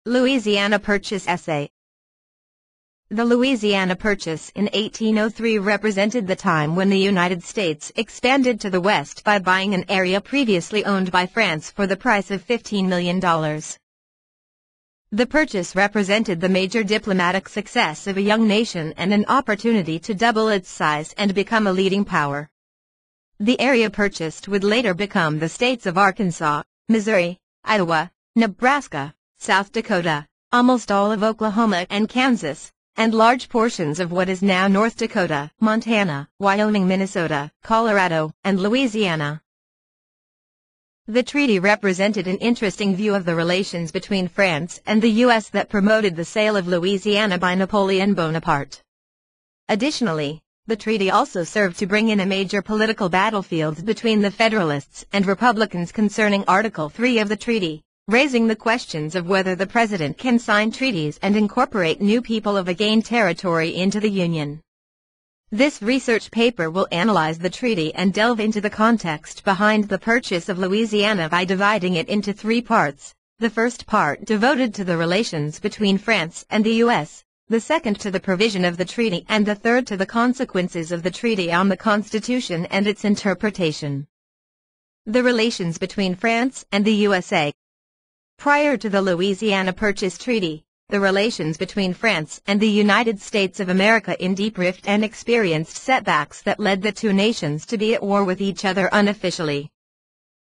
Louisiana Purchase Essay. The Louisiana Purchase in 1803 represented the time when the United States expanded to the west by buying an area previously owned by France for the price of $15 million. The purchase represented the major diplomatic success of a young nation and an opportunity to double its size and become a leading power. The area purchased would later become the states of Arkansas, Missouri, Iowa, Nebraska, South Dakota, almost all of Oklahoma and Kansas, and large portions of what is now North Dakota, Montana, Wyoming, Minnesota, Colorado, and Louisiana. The treaty represented an interesting view of the relations between France and the U.S. that promoted the sale of Louisiana by Napoleon Bonaparte. Additionally, the treaty also served to bring in a major political battlefield between the Federalists and Republicans concerning Article 3 of the treaty, raising the questions of whether the president can sign treaties and incorporate new people of a gained territory into the Union. This research paper will analyze the treaty and delve into the context behind the purchase of Louisiana by dividing it into three parts, the first part devoted to the relations between France and the U.S., the second to the provision of the treaty, and the third to the consequences of the treaty on the Constitution and its interpretation. The relations between France and the USA. Prior to the Louisiana Purchase Treaty, the relations between France and the United States of America in deep rift and experienced setbacks that led the two nations to be at war with each other unofficially.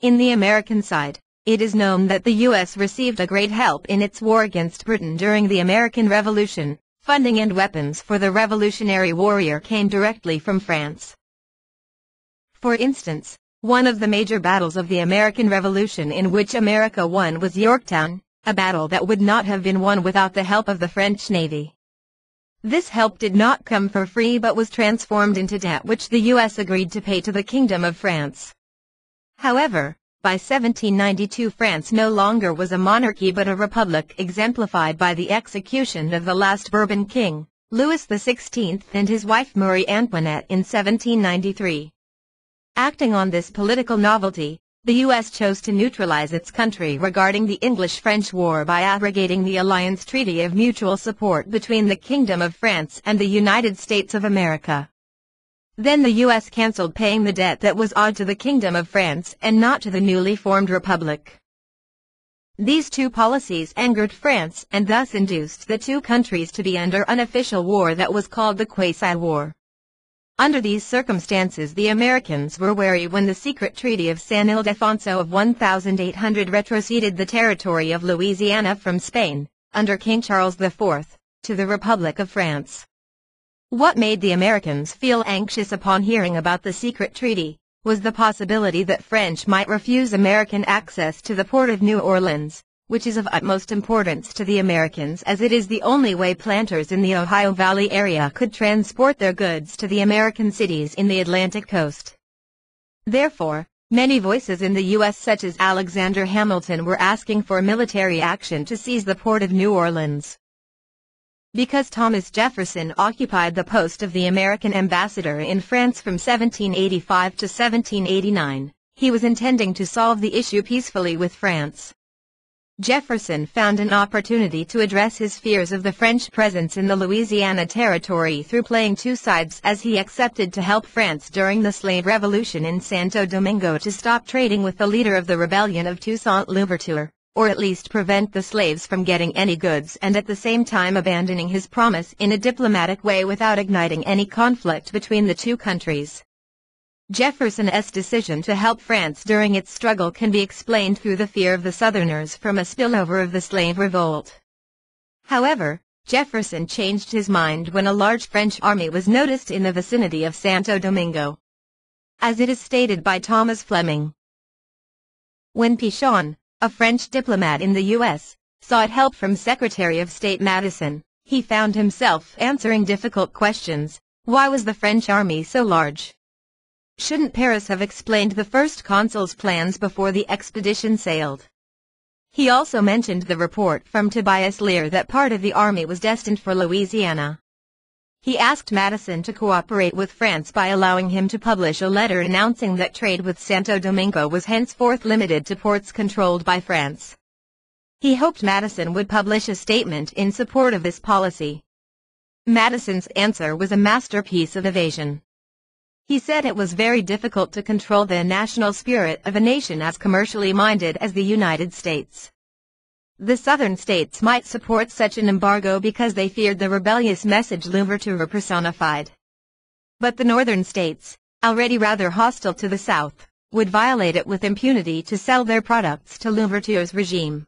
In the American side, it is known that the U.S. received a great help in its war against Britain during the American Revolution. Funding and weapons for the Revolutionary Warrior came directly from France. For instance, one of the major battles of the American Revolution in which America won was Yorktown, a battle that would not have been won without the help of the French Navy. This help did not come for free but was transformed into debt which the U.S. agreed to pay to the Kingdom of France. However, by 1792 France no longer was a monarchy but a republic, exemplified by the execution of the last Bourbon king, Louis XVI, and his wife Marie Antoinette in 1793. Acting on this political novelty, the U.S. chose to neutralize its country regarding the English-French War by abrogating the Alliance Treaty of Mutual Support between the Kingdom of France and the United States of America. Then the U.S. canceled paying the debt that was owed to the Kingdom of France and not to the newly formed republic. These two policies angered France and thus induced the two countries to be under unofficial war that was called the Quasi-War. Under these circumstances the Americans were wary when the secret Treaty of San Ildefonso of 1800 retroceded the territory of Louisiana from Spain, under King Charles IV, to the Republic of France. What made the Americans feel anxious upon hearing about the secret treaty was the possibility that French might refuse American access to the port of New Orleans, which is of utmost importance to the Americans as it is the only way planters in the Ohio Valley area could transport their goods to the American cities in the Atlantic coast. Therefore, many voices in the U.S. such as Alexander Hamilton were asking for military action to seize the port of New Orleans. Because Thomas Jefferson occupied the post of the American ambassador in France from 1785 to 1789, he was intending to solve the issue peacefully with France. Jefferson found an opportunity to address his fears of the French presence in the Louisiana Territory through playing two sides as he accepted to help France during the slave revolution in Santo Domingo to stop trading with the leader of the rebellion of Toussaint Louverture, or at least prevent the slaves from getting any goods, and at the same time abandoning his promise in a diplomatic way without igniting any conflict between the two countries. Jefferson's decision to help France during its struggle can be explained through the fear of the Southerners from a spillover of the slave revolt. However, Jefferson changed his mind when a large French army was noticed in the vicinity of Santo Domingo. As it is stated by Thomas Fleming, when Pichon, a French diplomat in the U.S., sought help from Secretary of State Madison, he found himself answering difficult questions. Why was the French army so large? Shouldn't Paris have explained the first consul's plans before the expedition sailed? He also mentioned the report from Tobias Lear that part of the army was destined for Louisiana. He asked Madison to cooperate with France by allowing him to publish a letter announcing that trade with Santo Domingo was henceforth limited to ports controlled by France. He hoped Madison would publish a statement in support of this policy. Madison's answer was a masterpiece of evasion. He said it was very difficult to control the national spirit of a nation as commercially minded as the United States. The Southern states might support such an embargo because they feared the rebellious message Louverture personified. But the Northern states, already rather hostile to the South, would violate it with impunity to sell their products to Louverture's regime.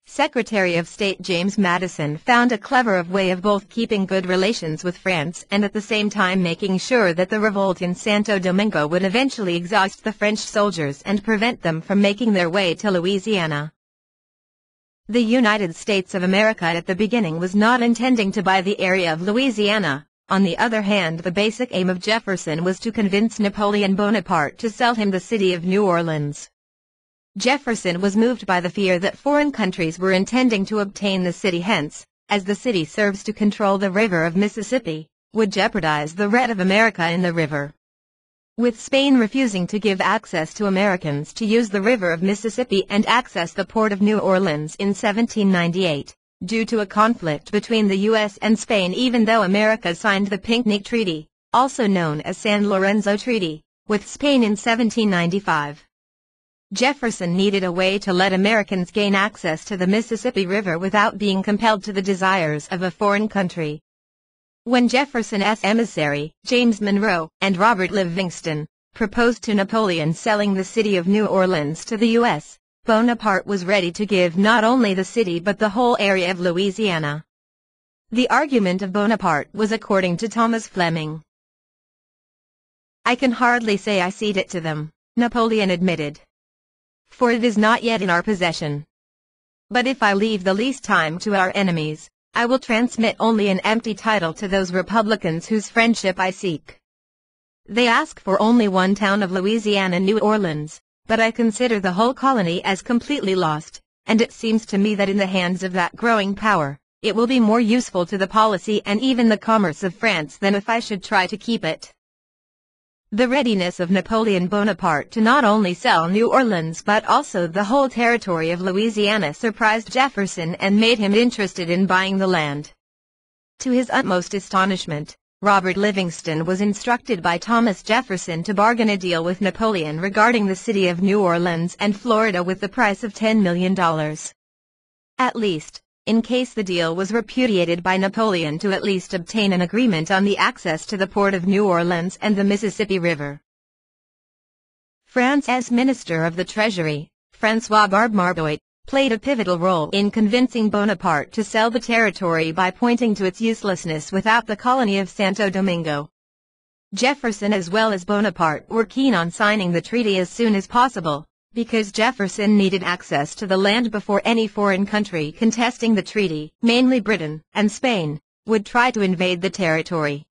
Secretary of State James Madison found a clever way of both keeping good relations with France and at the same time making sure that the revolt in Santo Domingo would eventually exhaust the French soldiers and prevent them from making their way to Louisiana. The United States of America at the beginning was not intending to buy the area of Louisiana. On the other hand, the basic aim of Jefferson was to convince Napoleon Bonaparte to sell him the city of New Orleans. Jefferson was moved by the fear that foreign countries were intending to obtain the city, hence, as the city serves to control the river of Mississippi, would jeopardize the right of America in the river. With Spain refusing to give access to Americans to use the river of Mississippi and access the port of New Orleans in 1798, due to a conflict between the U.S. and Spain, even though America signed the Pinckney Treaty, also known as San Lorenzo Treaty, with Spain in 1795. Jefferson needed a way to let Americans gain access to the Mississippi River without being compelled to the desires of a foreign country. When Jefferson's emissary, James Monroe, and Robert Livingston, proposed to Napoleon selling the city of New Orleans to the U.S., Bonaparte was ready to give not only the city but the whole area of Louisiana. The argument of Bonaparte was according to Thomas Fleming. "I can hardly say I cede it to them," Napoleon admitted, "for it is not yet in our possession. But if I leave the least time to our enemies, I will transmit only an empty title to those republicans whose friendship I seek. They ask for only one town of Louisiana, New Orleans, but I consider the whole colony as completely lost, and it seems to me that in the hands of that growing power, it will be more useful to the policy and even the commerce of France than if I should try to keep it." The readiness of Napoleon Bonaparte to not only sell New Orleans but also the whole territory of Louisiana surprised Jefferson and made him interested in buying the land. To his utmost astonishment, Robert Livingston was instructed by Thomas Jefferson to bargain a deal with Napoleon regarding the city of New Orleans and Florida with the price of $10 million. At least, in case the deal was repudiated by Napoleon, to at least obtain an agreement on the access to the port of New Orleans and the Mississippi River. France's Minister of the Treasury, Francis Marbois, played a pivotal role in convincing Bonaparte to sell the territory by pointing to its uselessness without the colony of Santo Domingo. Jefferson as well as Bonaparte were keen on signing the treaty as soon as possible, because Jefferson needed access to the land before any foreign country contesting the treaty, mainly Britain and Spain, would try to invade the territory.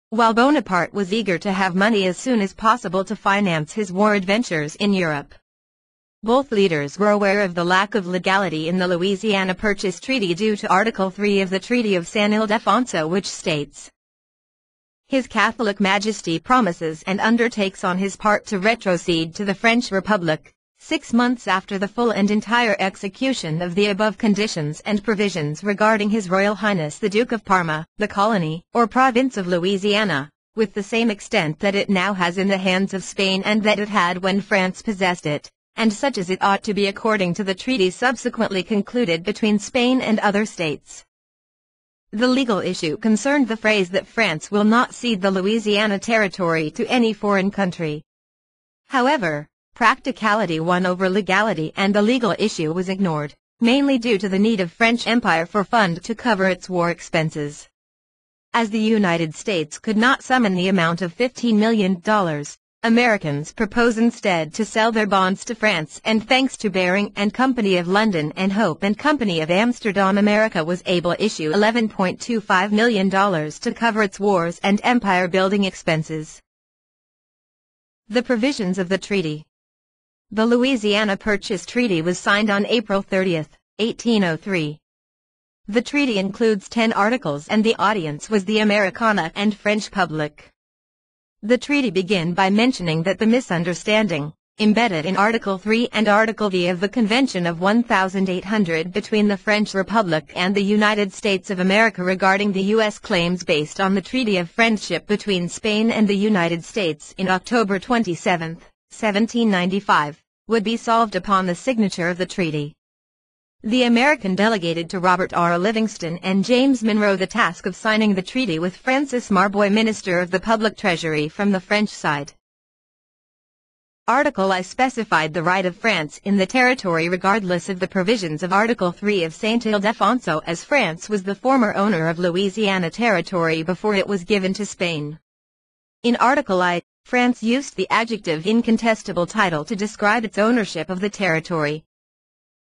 While Bonaparte was eager to have money as soon as possible to finance his war adventures in Europe. Both leaders were aware of the lack of legality in the Louisiana Purchase Treaty due to Article 3 of the Treaty of San Ildefonso, which states, "His Catholic Majesty promises and undertakes on his part to retrocede to the French Republic, 6 months after the full and entire execution of the above conditions and provisions regarding His Royal Highness the Duke of Parma, the colony, or province of Louisiana, with the same extent that it now has in the hands of Spain and that it had when France possessed it, and such as it ought to be according to the treaty subsequently concluded between Spain and other states." The legal issue concerned the phrase that France will not cede the Louisiana territory to any foreign country. However, practicality won over legality and the legal issue was ignored, mainly due to the need of French Empire for fund to cover its war expenses. As the United States could not summon the amount of $15 million, Americans proposed instead to sell their bonds to France, and thanks to Baring and Company of London and Hope and Company of Amsterdam, America was able to issue $11.25 million to cover its wars and empire-building expenses. The provisions of the treaty. The Louisiana Purchase Treaty was signed on April 30, 1803. The treaty includes 10 articles and the audience was the Americana and French public. The treaty began by mentioning that the misunderstanding, embedded in Article 3 and Article V of the Convention of 1800 between the French Republic and the United States of America regarding the U.S. claims based on the Treaty of Friendship between Spain and the United States in October 27, 1795, would be solved upon the signature of the treaty. The American delegated to Robert R. Livingston and James Monroe the task of signing the treaty with Francis Marbois Minister of the Public Treasury from the French side. Article I specified the right of France in the territory regardless of the provisions of Article 3 of St Ildefonso, as France was the former owner of Louisiana Territory before it was given to Spain. In Article I, France used the adjective incontestable title to describe its ownership of the territory.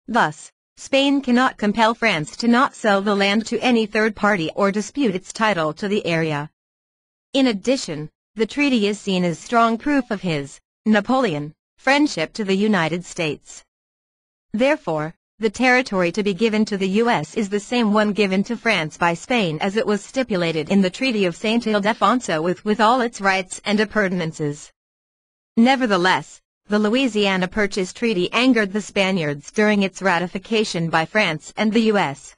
Thus, Spain cannot compel France to not sell the land to any third party or dispute its title to the area. In addition, the treaty is seen as strong proof of his, Napoleon, friendship to the United States. Therefore, the territory to be given to the U.S. is the same one given to France by Spain as it was stipulated in the Treaty of St Ildefonso with all its rights and appurtenances. Nevertheless, the Louisiana Purchase Treaty angered the Spaniards during its ratification by France and the U.S.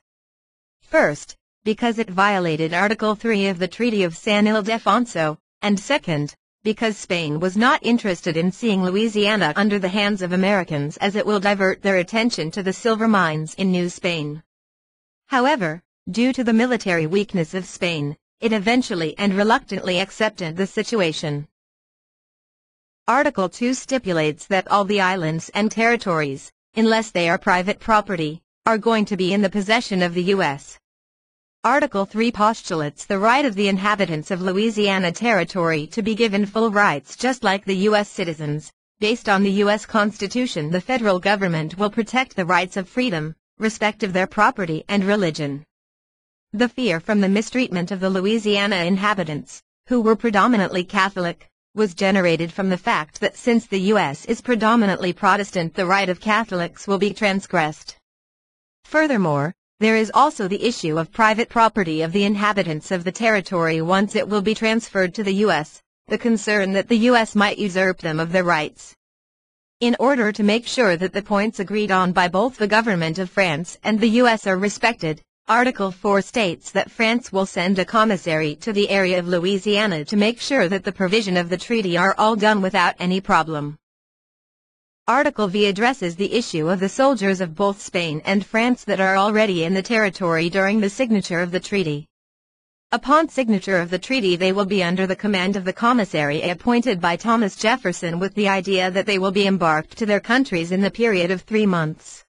First, because it violated Article 3 of the Treaty of San Ildefonso, and second, because Spain was not interested in seeing Louisiana under the hands of Americans, as it will divert their attention to the silver mines in New Spain. However, due to the military weakness of Spain, it eventually and reluctantly accepted the situation. Article 2 stipulates that all the islands and territories, unless they are private property, are going to be in the possession of the U.S. Article 3 postulates the right of the inhabitants of Louisiana Territory to be given full rights just like the U.S. citizens. Based on the U.S. Constitution, the federal government will protect the rights of freedom, respect of their property and religion. The fear from the mistreatment of the Louisiana inhabitants, who were predominantly Catholic, was generated from the fact that since the U.S. is predominantly Protestant, the right of Catholics will be transgressed. Furthermore, there is also the issue of private property of the inhabitants of the territory once it will be transferred to the U.S., the concern that the U.S. might usurp them of their rights. In order to make sure that the points agreed on by both the government of France and the U.S. are respected, Article 4 states that France will send a commissary to the area of Louisiana to make sure that the provision of the treaty are all done without any problem. Article V addresses the issue of the soldiers of both Spain and France that are already in the territory during the signature of the treaty. Upon signature of the treaty, they will be under the command of the commissary appointed by Thomas Jefferson, with the idea that they will be embarked to their countries in the period of 3 months.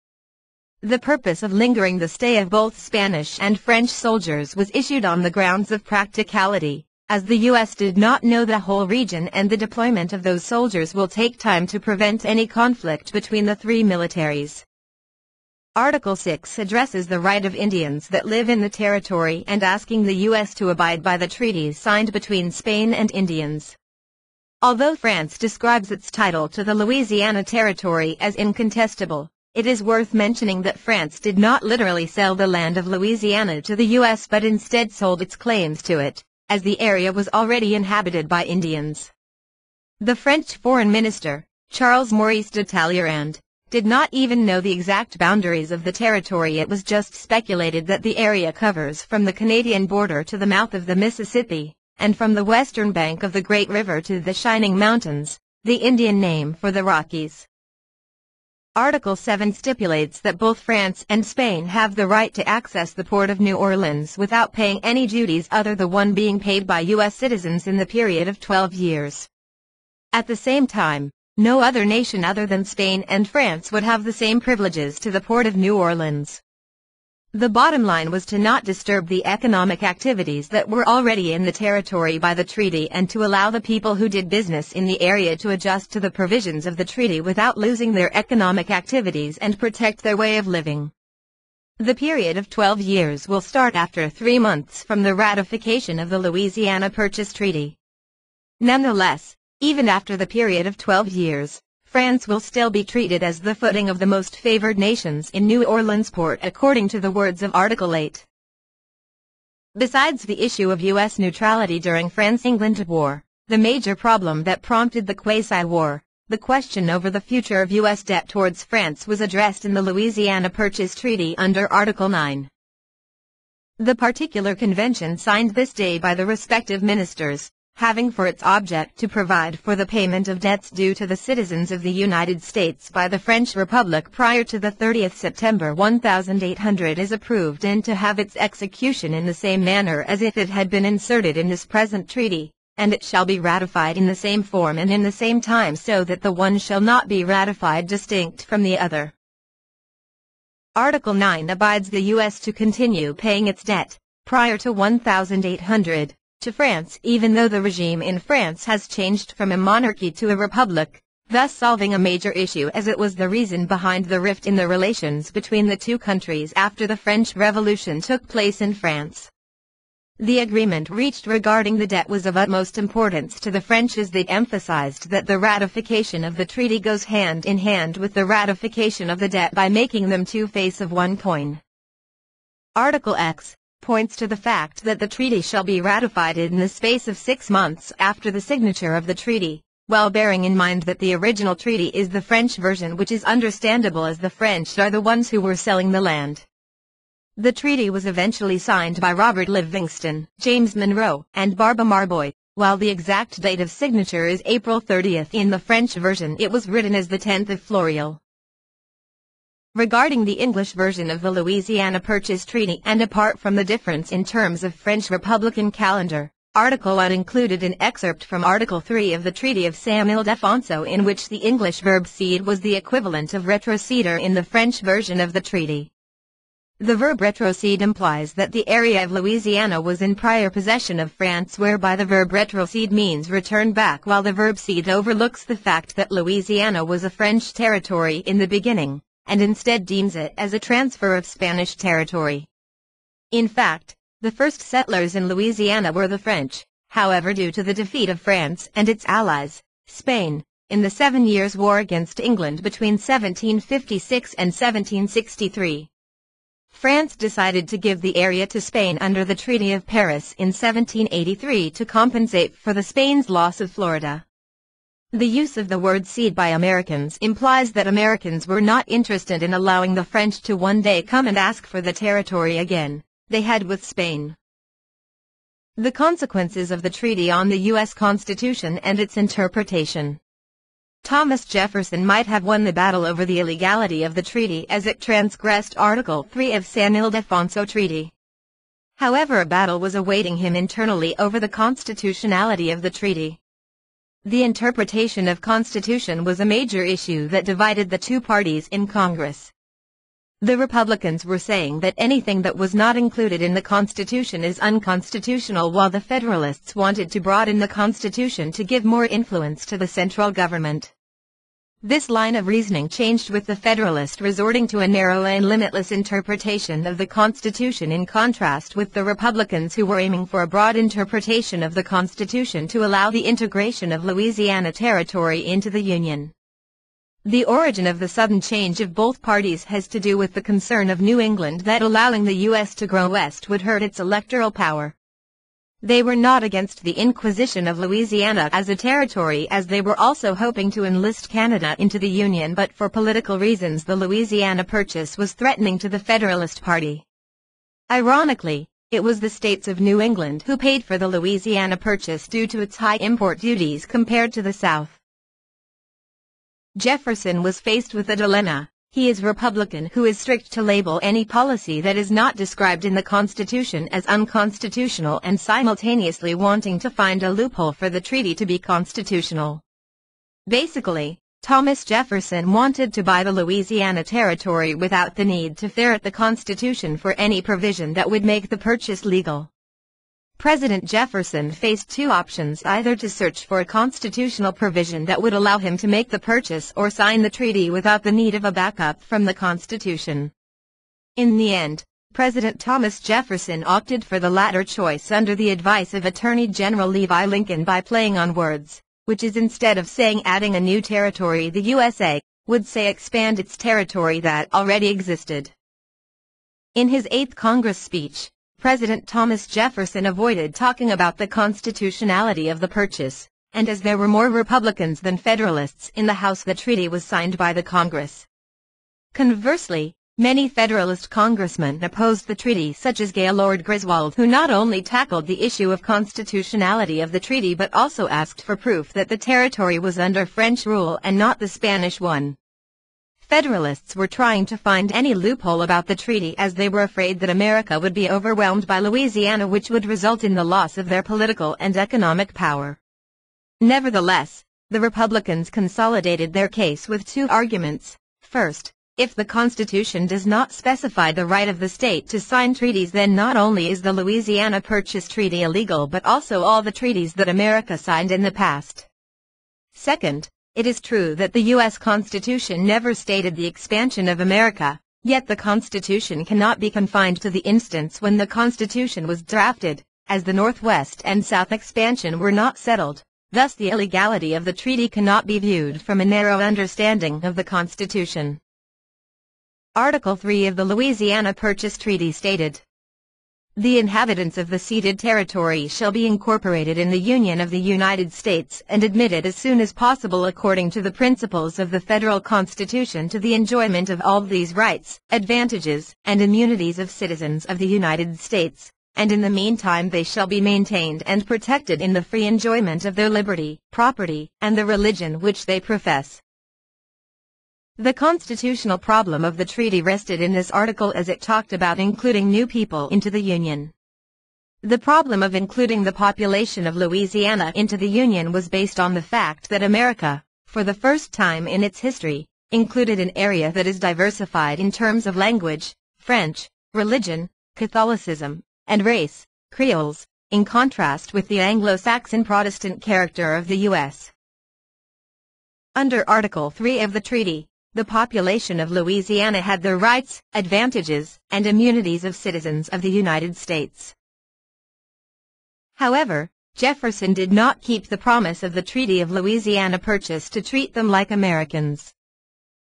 The purpose of lingering the stay of both Spanish and French soldiers was issued on the grounds of practicality, as the U.S. did not know the whole region and the deployment of those soldiers will take time to prevent any conflict between the 3 militaries. Article 6 addresses the right of Indians that live in the territory and asking the U.S. to abide by the treaties signed between Spain and Indians. Although France describes its title to the Louisiana Territory as incontestable, it is worth mentioning that France did not literally sell the land of Louisiana to the U.S. but instead sold its claims to it, as the area was already inhabited by Indians. The French Foreign Minister, Charles Maurice de Talleyrand, did not even know the exact boundaries of the territory. It was just speculated that the area covers from the Canadian border to the mouth of the Mississippi, and from the western bank of the Great River to the Shining Mountains, the Indian name for the Rockies. Article 7 stipulates that both France and Spain have the right to access the port of New Orleans without paying any duties other than one being paid by U.S. citizens in the period of 12 years. At the same time, no other nation other than Spain and France would have the same privileges to the port of New Orleans. The bottom line was to not disturb the economic activities that were already in the territory by the treaty, and to allow the people who did business in the area to adjust to the provisions of the treaty without losing their economic activities and protect their way of living. The period of 12 years will start after 3 months from the ratification of the Louisiana Purchase Treaty. Nonetheless, even after the period of 12 years, France will still be treated as the footing of the most favored nations in New Orleans port, according to the words of Article 8. Besides the issue of U.S. neutrality during France-England war, the major problem that prompted the quasi-war, The question over the future of U.S. debt towards France was addressed in the Louisiana Purchase Treaty under Article 9. The particular convention signed this day by the respective ministers, having for its object to provide for the payment of debts due to the citizens of the United States by the French Republic prior to the 30th September 1800 is approved and to have its execution in the same manner as if it had been inserted in this present treaty, and it shall be ratified in the same form and in the same time so that the one shall not be ratified distinct from the other. Article 9 abides the U.S. to continue paying its debt, prior to 1800, to France even though the regime in France has changed from a monarchy to a republic, thus solving a major issue as it was the reason behind the rift in the relations between the two countries after the French Revolution took place in France. The agreement reached regarding the debt was of utmost importance to the French as they emphasized that the ratification of the treaty goes hand in hand with the ratification of the debt by making them two faces of one coin. Article X points to the fact that the treaty shall be ratified in the space of 6 months after the signature of the treaty, while bearing in mind that the original treaty is the French version, which is understandable as the French are the ones who were selling the land. The treaty was eventually signed by Robert Livingston, James Monroe, and Francis Marbois. While the exact date of signature is April 30th in the French version, it was written as the 10th of Floreal. Regarding the English version of the Louisiana Purchase Treaty and apart from the difference in terms of French Republican calendar, Article 1 included an excerpt from Article 3 of the Treaty of San Ildefonso in which the English verb cede was the equivalent of retroceder in the French version of the treaty. The verb retrocede implies that the area of Louisiana was in prior possession of France, whereby the verb retrocede means return back, while the verb cede overlooks the fact that Louisiana was a French territory in the beginning, and instead deems it as a transfer of Spanish territory. In fact, the first settlers in Louisiana were the French. However, due to the defeat of France and its allies, Spain, in the 7 Years' War against England between 1756 and 1763, France decided to give the area to Spain under the Treaty of Paris in 1783 to compensate for the Spain's loss of Florida. The use of the word cede by Americans implies that Americans were not interested in allowing the French to one day come and ask for the territory again they had with Spain. The consequences of the treaty on the U.S. Constitution and its interpretation. Thomas Jefferson might have won the battle over the illegality of the treaty as it transgressed Article 3 of San Ildefonso Treaty. However, a battle was awaiting him internally over the constitutionality of the treaty. The interpretation of Constitution was a major issue that divided the two parties in Congress. The Republicans were saying that anything that was not included in the Constitution is unconstitutional, while the Federalists wanted to broaden the Constitution to give more influence to the central government. This line of reasoning changed with the Federalist resorting to a narrow and limitless interpretation of the Constitution, in contrast with the Republicans who were aiming for a broad interpretation of the Constitution to allow the integration of Louisiana Territory into the Union. The origin of the sudden change of both parties has to do with the concern of New England that allowing the U.S. to grow west would hurt its electoral power. They were not against the inquisition of Louisiana as a territory, as they were also hoping to enlist Canada into the Union, but for political reasons the Louisiana Purchase was threatening to the Federalist Party. Ironically, it was the states of New England who paid for the Louisiana Purchase due to its high import duties compared to the South. Jefferson was faced with a dilemma. He is Republican who is strict to label any policy that is not described in the Constitution as unconstitutional and simultaneously wanting to find a loophole for the treaty to be constitutional. Basically, Thomas Jefferson wanted to buy the Louisiana Territory without the need to ferret the Constitution for any provision that would make the purchase legal. President Jefferson faced two options: either to search for a constitutional provision that would allow him to make the purchase or sign the treaty without the need of a backup from the Constitution. In the end, President Thomas Jefferson opted for the latter choice under the advice of Attorney General Levi Lincoln by playing on words, which is, instead of saying adding a new territory the USA, would say expand its territory that already existed. In his 8th Congress speech, President Thomas Jefferson avoided talking about the constitutionality of the purchase, and as there were more Republicans than Federalists in the House, the treaty was signed by the Congress. Conversely, many Federalist congressmen opposed the treaty, such as Gaylord Griswold, who not only tackled the issue of constitutionality of the treaty but also asked for proof that the territory was under French rule and not the Spanish one. Federalists were trying to find any loophole about the treaty as they were afraid that America would be overwhelmed by Louisiana, which would result in the loss of their political and economic power. Nevertheless, the Republicans consolidated their case with two arguments. First, if the Constitution does not specify the right of the state to sign treaties, then not only is the Louisiana Purchase Treaty illegal but also all the treaties that America signed in the past. Second, it is true that the U.S. Constitution never stated the expansion of America, yet the Constitution cannot be confined to the instance when the Constitution was drafted, as the Northwest and South expansion were not settled. Thus the illegality of the treaty cannot be viewed from a narrow understanding of the Constitution. Article 3 of the Louisiana Purchase Treaty stated, "The inhabitants of the ceded territory shall be incorporated in the Union of the United States and admitted as soon as possible according to the principles of the Federal Constitution to the enjoyment of all these rights, advantages, and immunities of citizens of the United States, and in the meantime they shall be maintained and protected in the free enjoyment of their liberty, property, and the religion which they profess." The constitutional problem of the treaty rested in this article as it talked about including new people into the Union. The problem of including the population of Louisiana into the Union was based on the fact that America, for the first time in its history, included an area that is diversified in terms of language, French, religion, Catholicism, and race, Creoles, in contrast with the Anglo-Saxon Protestant character of the U.S. Under Article 3 of the treaty, the population of Louisiana had the rights, advantages, and immunities of citizens of the United States. However, Jefferson did not keep the promise of the Treaty of Louisiana Purchase to treat them like Americans.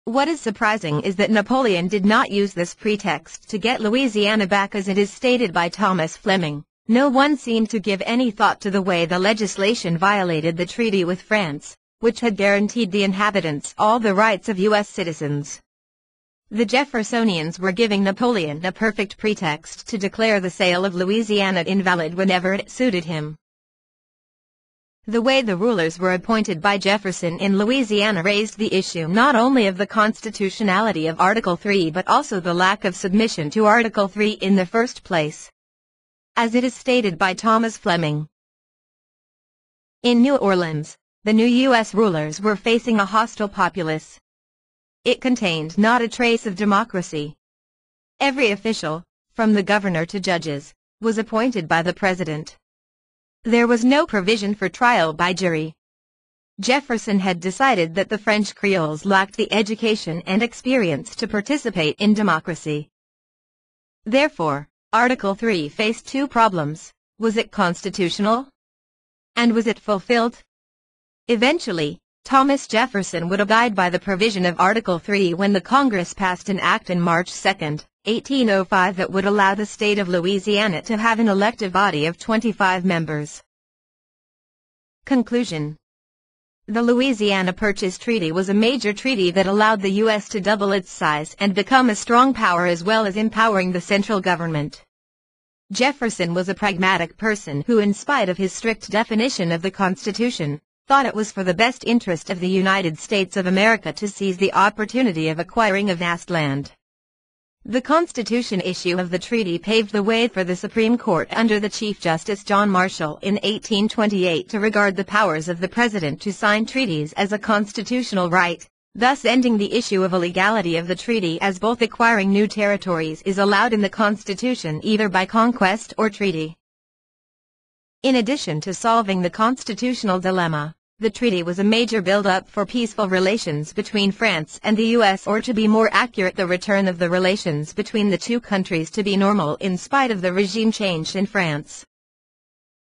What is surprising is that Napoleon did not use this pretext to get Louisiana back, as it is stated by Thomas Fleming. No one seemed to give any thought to the way the legislation violated the treaty with France, which had guaranteed the inhabitants all the rights of U.S. citizens. The Jeffersonians were giving Napoleon a perfect pretext to declare the sale of Louisiana invalid whenever it suited him. The way the rulers were appointed by Jefferson in Louisiana raised the issue not only of the constitutionality of Article 3 but also the lack of submission to Article 3 in the first place. As it is stated by Thomas Fleming, in New Orleans, the new U.S. rulers were facing a hostile populace. It contained not a trace of democracy. Every official, from the governor to judges, was appointed by the president. There was no provision for trial by jury. Jefferson had decided that the French Creoles lacked the education and experience to participate in democracy. Therefore, Article 3 faced two problems. Was it constitutional? And was it fulfilled? Eventually, Thomas Jefferson would abide by the provision of Article 3 when the Congress passed an act on March 2, 1805 that would allow the state of Louisiana to have an elective body of 25 members. Conclusion. The Louisiana Purchase Treaty was a major treaty that allowed the U.S. to double its size and become a strong power, as well as empowering the central government. Jefferson was a pragmatic person who, in spite of his strict definition of the Constitution, thought it was for the best interest of the United States of America to seize the opportunity of acquiring a vast land. The Constitution issue of the treaty paved the way for the Supreme Court under the Chief Justice John Marshall in 1828 to regard the powers of the President to sign treaties as a constitutional right, thus ending the issue of illegality of the treaty, as both acquiring new territories is allowed in the Constitution either by conquest or treaty. In addition to solving the constitutional dilemma, the treaty was a major build-up for peaceful relations between France and the U.S., or to be more accurate, the return of the relations between the two countries to be normal in spite of the regime change in France.